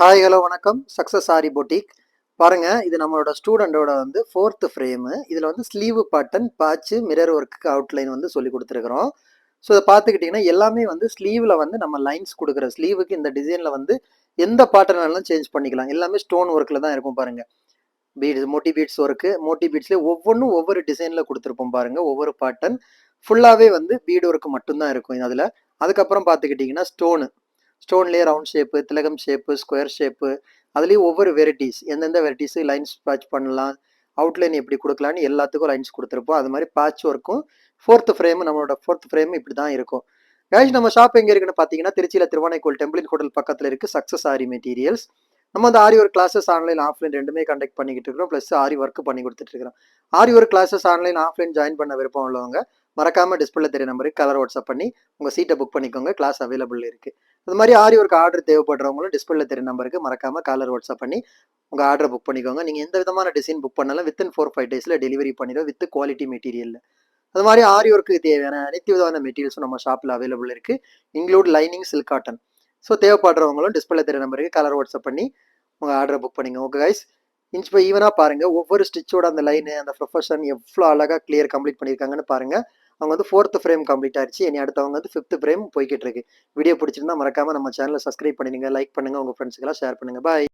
Hi hello வணக்கம். Success ஆரி boutique. பாருங்க, இது நம்மளோட ஸ்டூடெண்டோட வந்து 4th ஃப்ரேமு. இதில் வந்து ஸ்லீவு பாட்டன், பேட்ச்சு, மிரர் ஒர்க்கு அவுட்லைன் வந்து சொல்லி கொடுத்துருக்குறோம். ஸோ இதை பார்த்துக்கிட்டிங்கன்னா எல்லாமே வந்து ஸ்லீவில் வந்து நம்ம லைன்ஸ் கொடுக்குற ஸ்லீவுக்கு இந்த டிசைனில் வந்து எந்த பாட்டர்னாலும் சேஞ்ச் பண்ணிக்கலாம். எல்லாமே ஸ்டோன் ஒர்க்கில் தான் இருக்கும் பாருங்கள். Beads, Moti beads work, Moti பீட்ஸ்லேயே ஒவ்வொன்றும் ஒவ்வொரு டிசைனில் கொடுத்துருப்போம் பாருங்கள். ஒவ்வொரு பாட்டன் ஃபுல்லாகவே வந்து பீடு ஒர்க்கு மட்டும்தான் இருக்கும் அதில். அதுக்கப்புறம் பார்த்துக்கிட்டிங்கன்னா ஸ்டோன்லேயே ரவுண்ட் ஷேப்பு, திலகம் ஷேப்பு, ஸ்கொயர் ஷேப்பு, அதுலேயும் ஒவ்வொரு வெரைட்டிஸ், எந்தெந்த வெரைட்டிஸு லைன்ஸ் பேட்ச் பண்ணலாம், அவுட்லைன் எப்படி கொடுக்கலான்னு எல்லாத்துக்கும் லைன்ஸ் கொடுத்துருப்போம். அது மாதிரி பேட்ச் ஒர்க்கும் 4th ஃப்ரேம், நம்மளோட 4th ஃப்ரேம் இப்படி தான் இருக்கும். கைஸ், நம்ம ஷாப் எங்கே இருக்குன்னு பார்த்தீங்கன்னா திருச்சியில் திருவானைக்கோல் டெம்பிள் ஹோட்டல் பக்கத்தில் இருக்குது சக்ஸஸ் ஆரி மெட்டீரியல்ஸ். நம்ம அந்த aari work classes online offline ரெண்டுமே கண்டக்ட் பண்ணிக்கிட்டு இருக்கிறோம். ப்ளஸ் ஆரி ஒர்க் பண்ணி கொடுத்துட்டு இருக்கிறோம். Aari work classes online offline join பண்ண விருப்பம் உள்ளவங்க மறக்காம டிஸ்பிளே தெரிய நம்பருக்கு கலர் வாட்ஸ்அப் பண்ணி உங்கள் சீட்டை புக் பண்ணிக்கோங்க. கிளாஸ் அவைலபிள் இருக்குது. அது மாதிரி ஆரி ஒர்க் ஆர்டர் தேவைப்படுறவங்களும் டிஸ்பிளே தெரிய நம்பருக்கு மறக்காம காலர் வாட்ஸ்அப் பண்ணி உங்கள் ஆர்டரை புக் பண்ணிக்கோங்க. நீங்கள் எந்த விதமான டிசைன் புக் பண்ணாலும் வித்தின் 4-5 டேஸில் டெலிவரி பண்ணிடுவோம் வித் குவாலிட்டி மெட்டீரியல். அது மாதிரி ஆரி ஒர்க்கு தேவையான அனைத்து விதமான மெட்டீரியல்ஸும் நம்ம ஷாப்பில் அவைலபிள் இருக்குது. Include lining, silk cotton. So தேவைப்படுறவங்களும் டிஸ்பிளே தெரிய நம்பருக்கு கலர் வாட்ஸ்அப் பண்ணி உங்கள் ஆர்டரை புக் பண்ணிங்க. ஓகே கைஸ், இன்ச் பை ஈவனாக பாருங்கள். ஒவ்வொரு ஸ்டிச்சோட அந்த லைனு, அந்த ப்ரொஃபஷன் எவ்வளோ அழகாக கிளியர் கம்ப்ளீட் பண்ணியிருக்காங்கன்னு பாருங்கள். அவங்க வந்து 4th ஃப்ரேம் கம்ப்ளீட் ஆயிடுச்சு. இனி அடுத்தவங்க வந்து 5th ஃப்ரேம் போய்கிட்டு இருக்கு. வீடியோ பிடிச்சிருந்தா மறக்காம நம்ம சேனலை சப்ஸ்கிரைப் பண்ணிடுங்க, லைக் பண்ணுங்க, உங்கள் ஃப்ரெண்ட்ஸுக்கெல்லாம் ஷேர் பண்ணுங்க. பாய்.